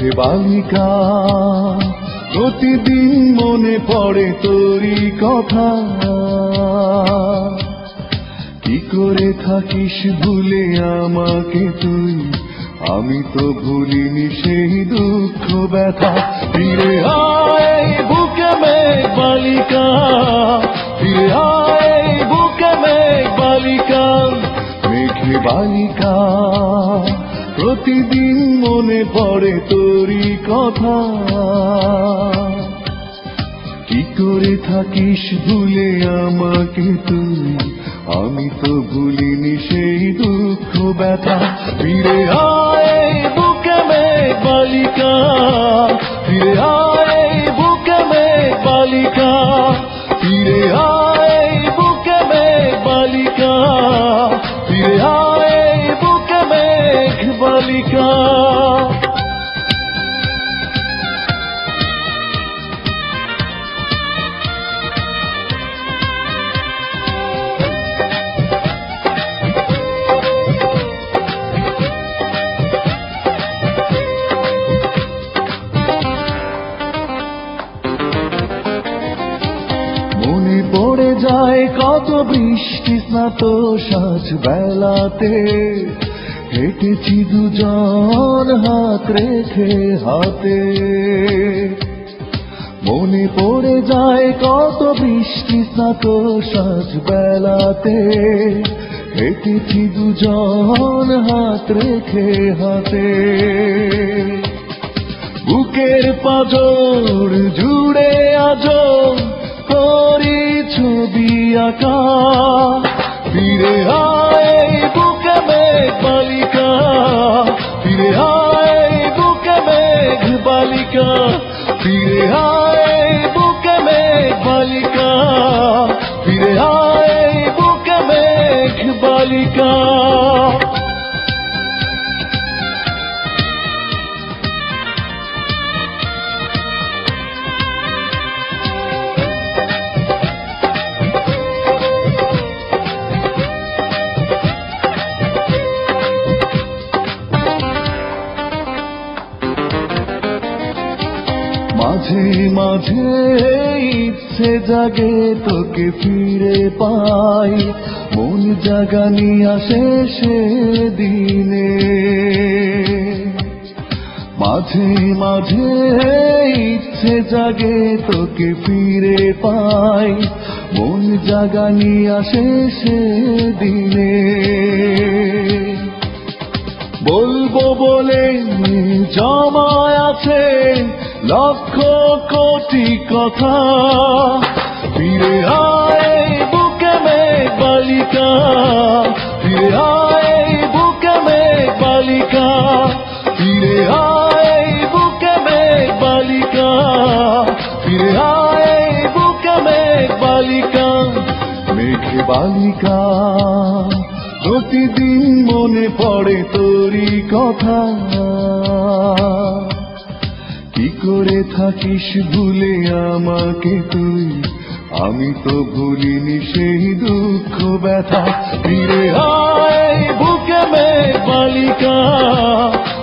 মেঘে বালিকা প্রতিদিন মনে পড়ে তোরই কথা। কি করে থাকিস ভুলে আমাকে তুই, আমি তো ভুলিনি সেই দুঃখ ব্যথা। ফিরে আয় বুকে মেঘ বালিকা, ফিরে আয় বুকে মেঘ বালিকা। মেঘে বালিকা প্রতিদিন মনে পড়ে তোরই কথা। কি করে থাকিস ভুলে আমাকে তুই, আমি তো ভুলিনি সেই দুঃখ ব্যথা। ফিরে আয় বুকে মেঘ বালিকা, ফিরে আয় বুকে মেঘ বালিকা। ফিরে আয় বুকে মেঘ বালিকা, ফিরে আয় বুকে মেঘ বালিকা। মনে পড়ে যায় কত বৃষ্টি স্নাত সাজ বেলাতে, হেঁটেছি দুজন হাত রেখে হাতে। মনে পড়ে যায় কত বৃষ্টি স্নাত সাজ বেলাতে, হেঁটেছি দুজন হাত রেখে হাতে। বুকের পাঁজর জুড়ে আজো তোরই ছবি আঁকা। ফিরে আয় বুকে মেঘ বালিকা, ফিরে আয় বুকে মেঘ বালিকা। ফিরে আয় বুকে মেঘ বালিকা, ফিরে আয় বুকে মেঘ বালিকা। মাঝে মাঝে ইচ্ছে জাগে তোকে ফিরে পাই, মন জাগানি আসে সেদিনে। মাঝে মাঝে ইচ্ছে জাগে তোকে ফিরে পাই, মন জাগানি আসে সেদিনে। বলবো বলে জমায় আছে লক্ষ কোটি কথা। ফিরে আয় বুকে মেঘ বালিকা, ফিরে আয় বুকে মেঘ বালিকা। ফিরে আয় বুকে মেঘ বালিকা, ফিরে আয় বুকে মেঘ বালিকা। মেঘে বালিকা প্রতিদিন মনে পড়ে তোরই কথা। কি করে থাকিস ভুলে আমাকে তুই, আমি তো ভুলিনি সেই দুঃখ ব্যথা। ফিরে আয় বুকে মেঘ বালিকা,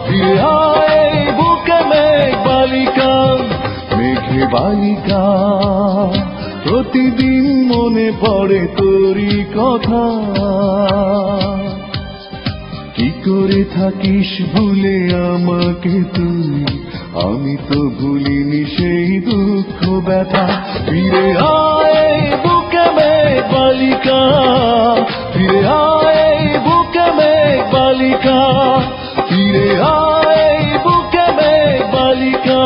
ফিরে আয় বুকে মেঘ বালিকা। মেঘে বালিকা প্রতিদিন মনে পড়ে তোরই কথা। কি করে থাকিস ভুলে আমাকে তুই, আমি তো ভুলিনি সেই দুঃখ ব্যথা। ফিরে আয় বুকে মেঘ বালিকা, ফিরে আয় বুকে মেঘ বালিকা। ফিরে আয় বুকে মেঘ বালিকা,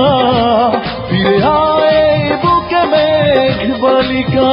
ফিরে আয় বুকে মেঘ বালিকা।